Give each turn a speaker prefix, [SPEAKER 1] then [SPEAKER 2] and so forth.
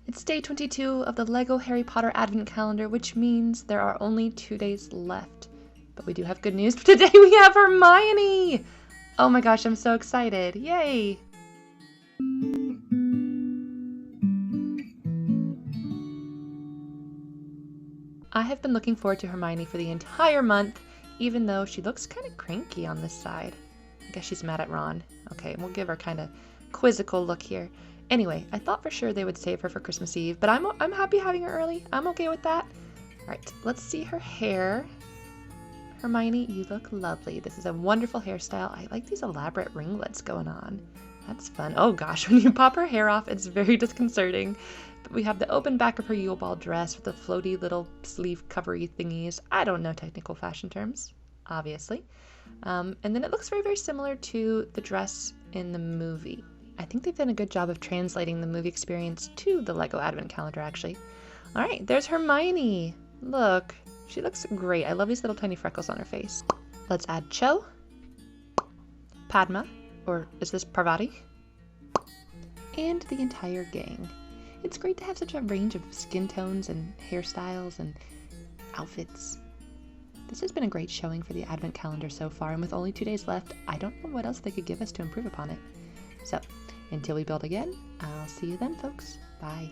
[SPEAKER 1] It's day 22 of the LEGO Harry Potter Advent Calendar, which means there are only 2 days left. But we do have good news. Today we have Hermione! Oh my gosh, I'm so excited. Yay! I have been looking forward to Hermione for the entire month, even though she looks kind of cranky on this side. I guess she's mad at Ron. Okay, we'll give her kind of quizzical look here. Anyway, I thought for sure they would save her for Christmas Eve, but I'm happy having her early. I'm okay with that. All right, let's see her hair. Hermione, you look lovely. This is a wonderful hairstyle. I like these elaborate ringlets going on. That's fun. Oh gosh, when you pop her hair off, it's very disconcerting. But we have the open back of her Yule Ball dress with the floaty little sleeve covery thingies. I don't know technical fashion terms, obviously. And then it looks very, very similar to the dress in the movie. I think they've done a good job of translating the movie experience to the LEGO Advent Calendar, actually. All right, there's Hermione. Look, she looks great. I love these little tiny freckles on her face. Let's add Cho, Padma, or is this Parvati? And the entire gang. It's great to have such a range of skin tones and hairstyles and outfits. This has been a great showing for the Advent Calendar so far, and with only 2 days left, I don't know what else they could give us to improve upon it. So, until we build again, I'll see you then, folks. Bye.